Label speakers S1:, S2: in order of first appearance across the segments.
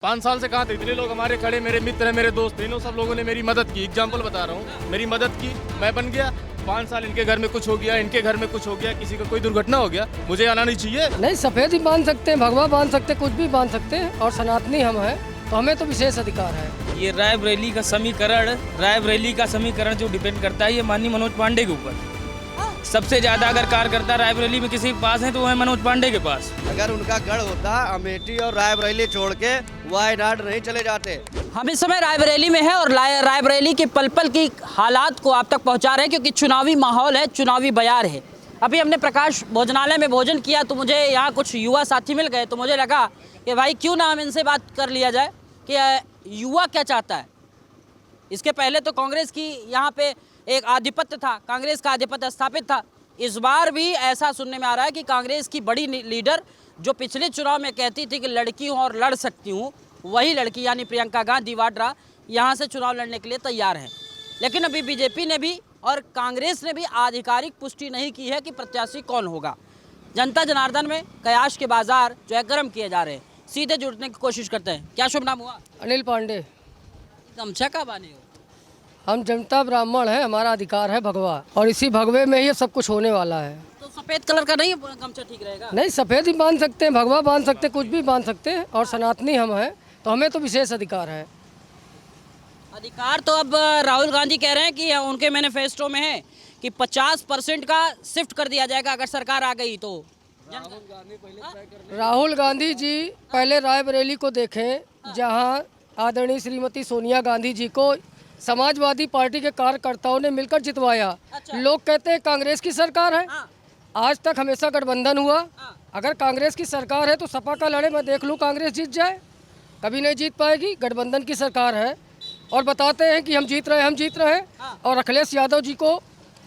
S1: 5 साल से कहा थे, इतने लोग हमारे खड़े, मेरे मित्र हैं, मेरे दोस्त, तीनों सब लोगों ने मेरी मदद की। एग्जाम्पल बता रहा हूँ, मेरी मदद की, मैं बन गया। 5 साल इनके घर में कुछ हो गया, इनके घर में कुछ हो गया, किसी का कोई दुर्घटना हो गया, मुझे आना नहीं चाहिए।
S2: नहीं, सफेद ही बांध सकते हैं, भगवा बांध सकते हैं, कुछ भी बांध सकते हैं, और सनातनी हम हैं तो हमें तो विशेष अधिकार है।
S3: ये रायबरेली का समीकरण जो डिपेंड करता है ये माननीय मनोज पांडे के ऊपर। सबसे ज्यादा अगर कार्यकर्ता रायबरेली में किसी के पास है तो वो है मनोज पांडे के पास।
S4: अगर उनका गढ़ होता अमेठी और रायबरेली छोड़ के वायनाड नहीं चले जाते।
S5: हम इस समय रायबरेली में है और रायबरेली के पल पल की हालात को आप तक पहुंचा रहे हैं, क्योंकि चुनावी माहौल है, चुनावी बयार है। अभी हमने प्रकाश भोजनालय में भोजन किया तो मुझे यहाँ कुछ युवा साथी मिल गए, तो मुझे लगा कि भाई क्यों ना हम इनसे बात कर लिया जाए कि युवा क्या चाहता है। इसके पहले तो कांग्रेस की यहाँ पे एक आधिपत्य था, कांग्रेस का आधिपत्य स्थापित था। इस बार भी ऐसा सुनने में आ रहा है कि कांग्रेस की बड़ी लीडर जो पिछले चुनाव में कहती थी कि लड़की हूँ और लड़ सकती हूँ, वही लड़की यानी प्रियंका गांधी वाड्रा यहाँ से चुनाव लड़ने के लिए तैयार है। लेकिन अभी बीजेपी ने भी और कांग्रेस ने भी आधिकारिक पुष्टि नहीं की है कि प्रत्याशी कौन होगा। जनता जनार्दन में कयास के बाजार जो है गर्म किए जा रहे हैं, सीधे जुड़ने की कोशिश करते हैं। क्या शुभ नाम हुआ?
S2: अनिल पांडे।
S5: गमछा का बाने हो?
S2: हम जनता ब्राह्मण हैं, हमारा अधिकार है भगवा, और इसी भगवे में ही सब कुछ होने वाला है।
S5: तो सफेद कलर का नहीं गमछा ठीक रहेगा?
S2: नहीं, सफेद ही बांध सकते हैं, भगवा बांध सकते हैं, कुछ भी बांध सकते हैं, और सनातनी हम हैं तो हमें तो विशेष अधिकार है।
S5: अधिकार तो अब राहुल गांधी कह रहे हैं कि उनके मैनिफेस्टो में है कि 50% का शिफ्ट कर दिया जाएगा अगर सरकार आ गई तो।
S2: राहुल गांधी जी पहले रायबरेली को देखें, जहां आदरणीय श्रीमती सोनिया गांधी जी को समाजवादी पार्टी के कार्यकर्ताओं ने मिलकर जितवाया। लोग कहते हैं कांग्रेस की सरकार है, आज तक हमेशा गठबंधन हुआ। अगर कांग्रेस की सरकार है तो सपा का लड़े, मैं देख लूँ कांग्रेस जीत जाए, कभी नहीं जीत पाएगी। गठबंधन की सरकार है और बताते हैं कि हम जीत रहे हैं। और अखिलेश यादव जी को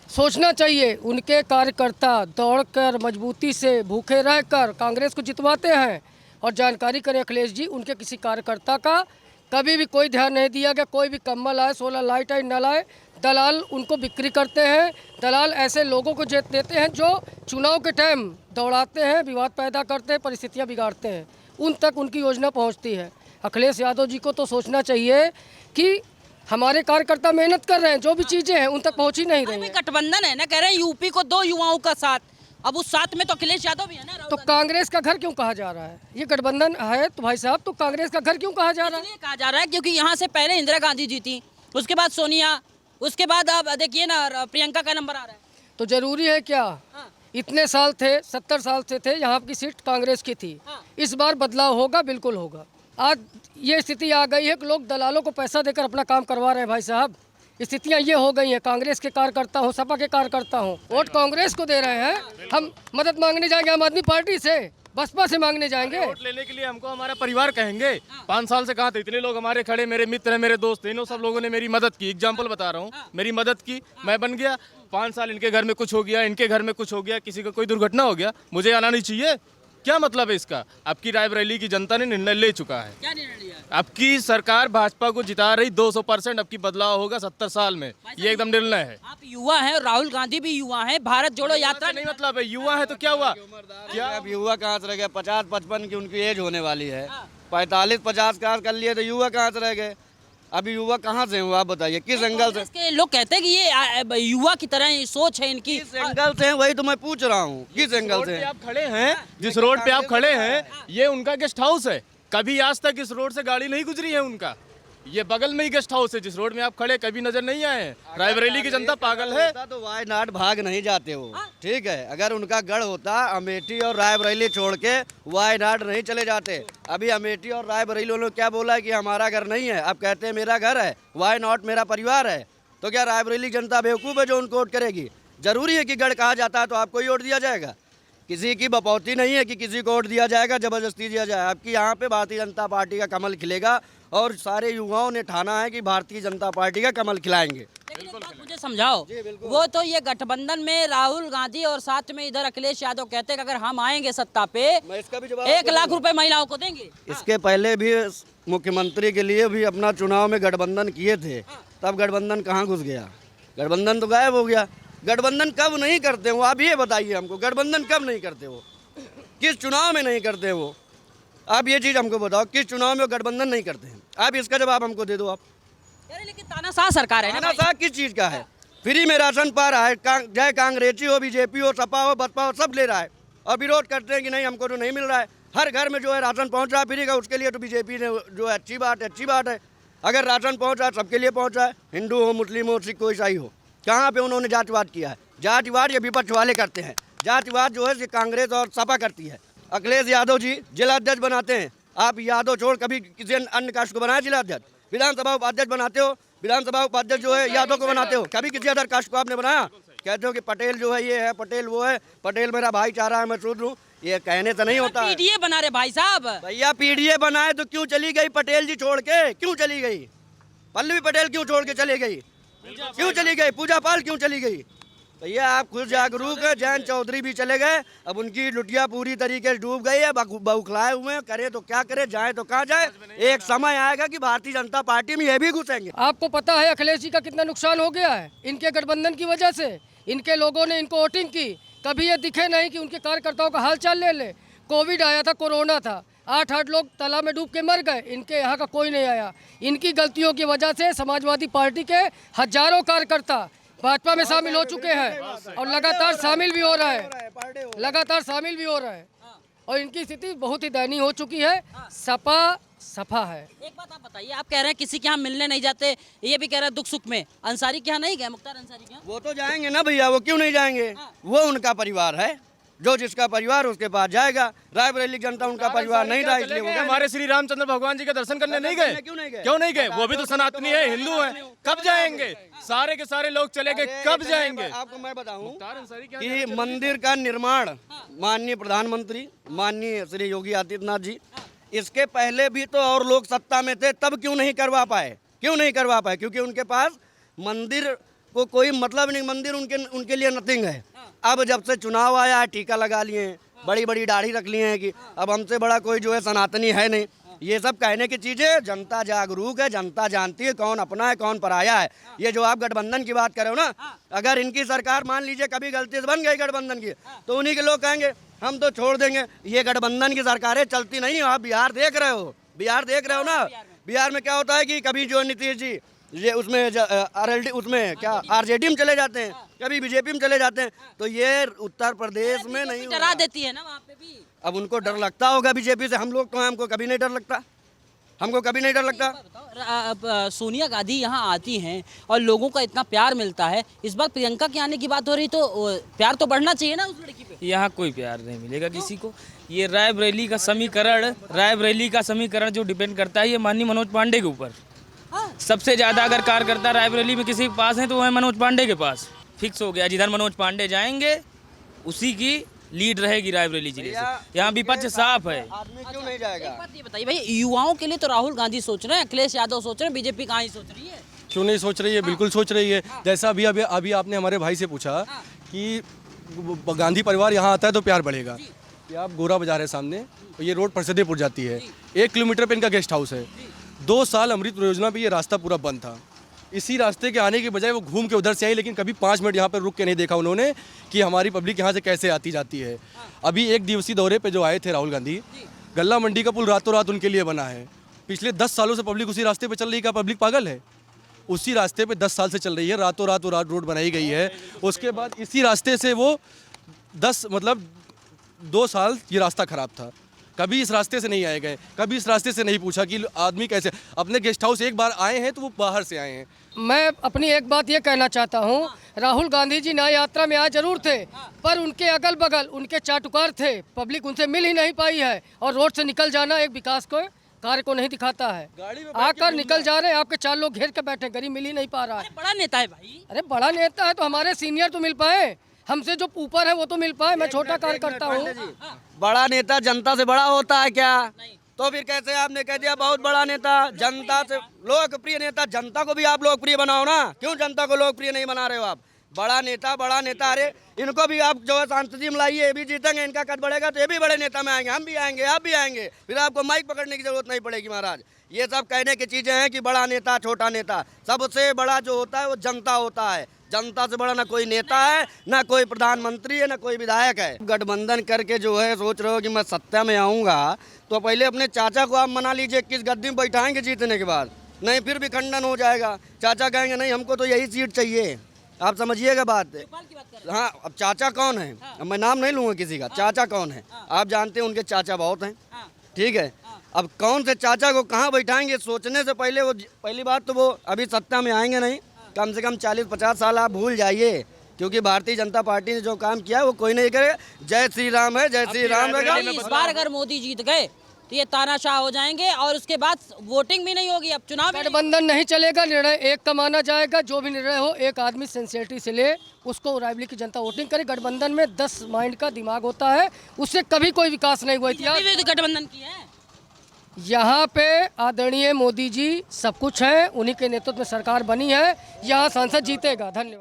S2: सोचना चाहिए, उनके कार्यकर्ता दौड़कर मजबूती से भूखे रहकर कांग्रेस को जितवाते हैं। और जानकारी करें अखिलेश जी, उनके किसी कार्यकर्ता का कभी भी कोई ध्यान नहीं दिया गया। कोई भी कम्बल आए, सोलर लाइट आए, न लाए, दलाल उनको बिक्री करते हैं। दलाल ऐसे लोगों को जीत देते हैं जो चुनाव के टाइम दौड़ाते हैं, विवाद पैदा करते हैं, परिस्थितियां बिगाड़ते हैं, उन तक उनकी योजना पहुंचती है। अखिलेश यादव जी को तो सोचना चाहिए कि हमारे कार्यकर्ता मेहनत कर रहे हैं, जो भी चीज़ें हैं उन तक पहुँच ही नहीं रही हैं।
S5: गठबंधन है ना, कह रहे हैं यूपी को 2 युवाओं का साथ, अब उस साथ में तो अखिलेश यादव भी है ना।
S2: तो कांग्रेस का घर क्यों कहा जा रहा है? ये गठबंधन है तो भाई साहब, तो कांग्रेस का घर क्यों कहा जा रहा है?
S5: कहा जा रहा है क्योंकि यहाँ से पहले इंदिरा गांधी जीती, उसके बाद सोनिया, उसके बाद अब देखिए ना प्रियंका का नंबर आ रहा है।
S2: तो जरूरी है क्या? इतने साल थे, 70 साल से थे, यहाँ की सीट कांग्रेस की थी। इस बार बदलाव होगा, बिल्कुल होगा। आज ये स्थिति आ गई है कि लोग दलालों को पैसा देकर अपना काम करवा रहे हैं। भाई साहब, स्थितियाँ ये हो गई हैं, कांग्रेस के कार्यकर्ता हो, सपा के कार्यकर्ता हो, वोट कांग्रेस को दे रहे हैं। हम मदद मांगने जाएंगे आम आदमी पार्टी से, बसपा से मांगने जाएंगे।
S1: वोट लेने के लिए हमको हमारा परिवार कहेंगे। 5 साल से कहा थे, इतने लोग हमारे खड़े, मेरे मित्र हैं, मेरे दोस्त, तीनों सब लोगों ने मेरी मदद की। एग्जाम्पल बता रहा हूँ, मेरी मदद की, मैं बन गया। 5 साल इनके घर में कुछ हो गया, इनके घर में कुछ हो गया, किसी का कोई दुर्घटना हो गया, मुझे आना नहीं चाहिए। क्या मतलब है इसका? आपकी रायबरेली की जनता ने निर्णय ले चुका है।
S5: क्या निर्णय लिया?
S1: आपकी सरकार भाजपा को जिता रही, 200% आपकी बदलाव होगा 70 साल में, ये एकदम निर्णय है।
S5: आप युवा हैं और राहुल गांधी भी युवा हैं, भारत जोड़ो यात्रा
S1: नहीं मतलब है, युवा है तो क्या हुआ?
S4: क्या अब युवा कहाँ से रह गए? 50-55 की उनकी एज होने वाली है, 45-50 का कर लिए तो युवा कहाँ से रह गए? अभी युवा कहाँ से हुआ, आप बताइए किस एंगल से?
S5: के लोग कहते हैं कि ये युवा की तरह ही सोच है इनकी।
S4: किस एंगल से? वही तो मैं पूछ रहा हूँ, किस एंगल से?
S1: आप खड़े हैं, जिस रोड पे आप खड़े हैं, ये उनका गेस्ट हाउस है। कभी आज तक इस रोड से गाड़ी नहीं गुजरी है उनका। ये बगल में ही गेस्ट हाउस है, जिस रोड में आप खड़े कभी नजर नहीं आए हैं। रायबरेली की जनता पागल है।
S4: तो वायनाड भाग नहीं जाते वो, ठीक है। अगर उनका गढ़ होता अमेठी और रायबरेली छोड़ के वायनाड नहीं चले जाते। अभी अमेठी और रायबरेली वालों ने क्या बोला है कि हमारा घर नहीं है, अब कहते हैं मेरा घर है, वाई नॉट मेरा परिवार है। तो क्या रायबरेली जनता बेवकूफ़ है जो उनको वोट करेगी? जरूरी है कि गढ़ कहा जाता है तो आपको ही वोट दिया जाएगा? किसी की बपौती नहीं है कि किसी को वोट दिया जाएगा, जबरदस्ती दिया जाए। आपकी यहाँ पे भारतीय जनता पार्टी का कमल खिलेगा और सारे युवाओं ने ठाना है कि भारतीय जनता पार्टी का कमल खिलाएंगे।
S5: मुझे समझाओ, वो तो ये गठबंधन में राहुल गांधी और साथ में इधर अखिलेश यादव कहते हैं कि अगर हम आएंगे सत्ता पे,
S4: मैं इसका भी जवाब
S5: 1 लाख रुपए महिलाओं को देंगे।
S4: इसके पहले भी मुख्यमंत्री के लिए भी अपना चुनाव में गठबंधन किए थे, तब गठबंधन कहाँ घुस गया? गठबंधन तो गायब हो गया। गठबंधन कब नहीं करते हो आप ये बताइए हमको, गठबंधन कब नहीं करते हो? किस चुनाव में नहीं करते वो? आप ये चीज़ हमको बताओ, किस चुनाव में वो गठबंधन नहीं करते हैं? आप इसका जवाब हमको दे दो आप।
S5: अरे लेकिन तानाशाह सरकार है ना भाई।
S4: तानाशाह किस चीज़ का है? फ्री में राशन पा रहा है, चाहे कांग्रेसी हो, बीजेपी हो, सपा हो, बसपा हो, सब ले रहा है और विरोध करते हैं कि नहीं हमको तो नहीं मिल रहा है। हर घर में जो है राशन पहुंच रहा है फ्री का, उसके लिए तो बीजेपी ने जो है अच्छी बात है। अगर राशन पहुंच रहा है सबके लिए पहुंच रहा है, हिंदू हो, मुस्लिम हो, सिख हो, ईसाई हो। कहाँ पे उन्होंने जातिवाद किया है? जातिवाद ये विपक्ष वाले करते हैं। जातिवाद जो है ये कांग्रेस और सपा करती है। अखिलेश यादव जी जिला अध्यक्ष बनाते हैं, आप यादव छोड़ कभी किसी अन्य कास्ट को बनाया जिला अध्यक्ष? विधानसभा उपाध्यक्ष बनाते हो, विधानसभा उपाध्यक्ष जो है यादव को बनाते हो, कभी किसी अदर कास्ट को आपने बनाया? कहते हो कि पटेल जो है ये है, पटेल वो है, पटेल मेरा भाईचारा है, मैं शूद्र हूँ, ये कहने से नहीं होता है।
S5: पीडीए बना रहे भाई साहब।
S4: भैया पीडीए बनाए तो क्यों चली गई पटेल जी छोड़ के? क्यों चली गई? पल्लवी पटेल क्यों छोड़ के चली गई? क्यों चली गई? पूजा पाल क्यों चली गई? भैया आप खुद जागरूक है। जयंत चौधरी भी चले गए, अब उनकी लुटिया पूरी तरीके से डूब गई है, बौखलाए हुए हैं, करे तो क्या करे, जाए तो कहाँ जाए। एक समय आएगा कि भारतीय जनता पार्टी में ये भी घुसेंगे।
S2: आपको पता है अखिलेश जी का कितना नुकसान हो गया है इनके गठबंधन की वजह से? इनके लोगों ने इनको वोटिंग की, कभी ये दिखे नहीं कि उनके कार्यकर्ताओं का हालचाल ले ले। कोविड आया था, कोरोना था, 8 लोग तालाब में डूब के मर गए, इनके यहाँ का कोई नहीं आया। इनकी गलतियों की वजह से समाजवादी पार्टी के हजारों कार्यकर्ता भाजपा में शामिल हो चुके हैं और लगातार शामिल भी हो रहा है, और इनकी स्थिति बहुत ही दयनीय हो चुकी है। सपा है।
S5: एक बात आप बताइए, आप कह रहे हैं किसी के यहाँ मिलने नहीं जाते, ये भी कह रहे हैं दुख सुख में। अंसारी के यहाँ नहीं गए? मुख्तार अंसारी के यहाँ?
S4: वो तो जाएंगे ना भैया, वो क्यों नहीं जाएंगे? वो उनका परिवार है, जो जिसका परिवार उसके पास जाएगा। रायबरेली जनता उनका परिवार नहीं था, इसलिए
S1: हमारे श्री रामचंद्र भगवान जी के दर्शन करने नहीं गए? क्यों नहीं गए? वो भी तो सनातनी है, हिंदू है, कब जाएंगे? सारे के सारे लोग चले गए, कब जाएंगे?
S4: आपको मैं बताऊं कि मंदिर का निर्माण माननीय प्रधानमंत्री माननीय श्री योगी आदित्यनाथ जी, इसके पहले भी तो और लोग सत्ता में थे, तब क्यों नहीं करवा पाए? क्योंकि उनके पास मंदिर को कोई मतलब नहीं, मंदिर उनके लिए नथिंग है। अब जब से चुनाव आया है, टीका लगा लिए हैं, बड़ी बड़ी दाढ़ी रख लिए हैं कि अब हमसे बड़ा कोई जो है सनातनी है नहीं। ये सब कहने की चीज़ें, जनता जागरूक है, जनता जानती है कौन अपना है कौन पराया है। ये जो आप गठबंधन की बात कर रहे हो ना, अगर इनकी सरकार मान लीजिए कभी गलती से बन गई गठबंधन की, तो उन्हीं के लोग कहेंगे हम तो छोड़ देंगे। ये गठबंधन की सरकारें चलती नहीं हो। आप बिहार देख रहे हो ना, बिहार में क्या होता है कि कभी जो नीतीश जी ये उसमें RLD उसमें क्या RJD में चले जाते हैं, कभी बीजेपी में चले जाते हैं। तो ये उत्तर प्रदेश में नहीं
S5: डरा देती है ना वहाँ पे भी।
S4: अब उनको डर लगता होगा बीजेपी से, हम लोग तो हमको कभी नहीं डर लगता।
S5: सोनिया गांधी यहाँ आती हैं और लोगों का इतना प्यार मिलता है, इस बार प्रियंका के आने की बात हो रही, तो प्यार तो बढ़ना चाहिए ना उस लड़की पे।
S3: यहाँ कोई प्यार नहीं मिलेगा किसी को। ये रायबरेली का समीकरण जो डिपेंड करता है ये माननीय मनोज पांडे के ऊपर। सबसे ज़्यादा अगर कार्यकर्ता रायबरेली में किसी के पास है तो वो है मनोज पांडे के पास। फिक्स हो गया, जिधर मनोज पांडे जाएंगे उसी की लीड रहेगी रायबरेली जिले से। यहाँ विपक्ष साफ है।
S4: आदमी क्यों नहीं जाएगा?
S5: एक बात ये बताइए भाई, युवाओं के लिए तो राहुल गांधी सोच रहे हैं, अखिलेश यादव सोच रहे हैं, बीजेपी कहाँ ही सोच रही है?
S6: क्यों नहीं सोच रही है? बिल्कुल सोच रही है। जैसा अभी आपने हमारे भाई से पूछा कि गांधी परिवार यहाँ आता है तो प्यार बढ़ेगा। कि आप गोरा बाजार है सामने, ये रोड परसदेपुर जाती है, 1 किलोमीटर पे इनका गेस्ट हाउस है। 2 साल अमृत योजना पे ये रास्ता पूरा बंद था। इसी रास्ते के आने के बजाय वो घूम के उधर से आई, लेकिन कभी 5 मिनट यहाँ पर रुक के नहीं देखा उन्होंने कि हमारी पब्लिक यहाँ से कैसे आती जाती है। अभी 1 दिवसीय दौरे पे जो आए थे राहुल गांधी, गल्ला मंडी का पुल रातों रात उनके लिए बना है। पिछले 10 सालों से पब्लिक उसी रास्ते पे चल रही है। क्या पब्लिक पागल है? उसी रास्ते पे 10 साल से चल रही है, रातों रात रोड बनाई गई है। उसके बाद इसी रास्ते से वो 2 साल ये रास्ता खराब था। कभी इस रास्ते से नहीं आए गए, कभी इस रास्ते से नहीं पूछा कि आदमी कैसे अपने गेस्ट हाउस एक बार आए हैं तो वो बाहर से आए हैं।
S2: मैं अपनी एक बात ये कहना चाहता हूँ, राहुल गांधी जी न्याय यात्रा में आए जरूर थे, पर उनके अगल बगल उनके चाटुकार थे, पब्लिक उनसे मिल ही नहीं पाई है। और रोड से निकल जाना एक विकास को कार्य को नहीं दिखाता है। आकर निकल जा रहे हैं, आपके 4 लोग घेर के बैठे, गरीब मिल ही नहीं पा रहा है।
S5: बड़ा नेता है भाई।
S2: अरे बड़ा नेता है तो हमारे सीनियर तो मिल पाए, हमसे जो ऊपर है वो तो मिल पाए। मैं छोटा कार्य करता हूँ।
S4: बड़ा नेता जनता से बड़ा होता है क्या? तो फिर कैसे आपने कह दिया बहुत बड़ा नेता? जनता से लोकप्रिय नेता, जनता को भी आप लोकप्रिय बनाओ ना। क्यों जनता को लोकप्रिय नहीं बना रहे हो आप? बड़ा नेता। अरे इनको भी आप जो है सांसदी में लाइए, ये भी जीतेंगे, इनका कद बढ़ेगा तो ये भी बड़े नेता में आएंगे, हम भी आएंगे, आप भी आएंगे। फिर आपको माइक पकड़ने की जरूरत नहीं पड़ेगी महाराज। ये सब कहने की चीजें हैं कि बड़ा नेता छोटा नेता, सबसे बड़ा जो होता है वो जनता होता है। जनता से बड़ा ना कोई नेता है, ना कोई प्रधानमंत्री है, ना कोई विधायक है। गठबंधन करके जो है सोच रहे हो कि मैं सत्ता में आऊँगा, तो पहले अपने चाचा को आप मना लीजिए, किस गद्दी में बैठाएंगे जीतने के बाद, नहीं फिर भी खंडन हो जाएगा। चाचा कहेंगे नहीं हमको तो यही सीट चाहिए, आप समझिएगा बात। हाँ, अब चाचा कौन है, अब मैं नाम नहीं लूँगा किसी का, चाचा कौन है आप जानते हैं, उनके चाचा बहुत हैं, ठीक है। अब कौन से चाचा को कहाँ बैठाएंगे सोचने से पहले वो पहली बात तो वो अभी सत्ता में आएंगे नहीं, कम से कम 40-50 साल आप भूल जाइए, क्योंकि भारतीय जनता पार्टी ने जो काम किया वो कोई नहीं करेगा। जय श्री राम है, जय श्री राम रहेगा।
S5: इस बार अगर मोदी जीत गए तो ये तानाशाह हो जाएंगे और उसके बाद वोटिंग भी नहीं होगी, अब चुनाव भी नहीं।
S2: गठबंधन नहीं चलेगा, निर्णय एक का माना जाएगा। जो भी निर्णय हो एक आदमी सिंसियरिटी से ले, उसको रायबरेली की जनता वोटिंग करे। गठबंधन में 10 माइंड का दिमाग होता है, उससे कभी कोई विकास नहीं हुआ। इतिहास
S5: अभी भी गठबंधन की है।
S2: यहाँ पे आदरणीय मोदी जी सब कुछ है, उन्हीं के नेतृत्व में सरकार बनी है, यहाँ सांसद जीतेगा। धन्यवाद।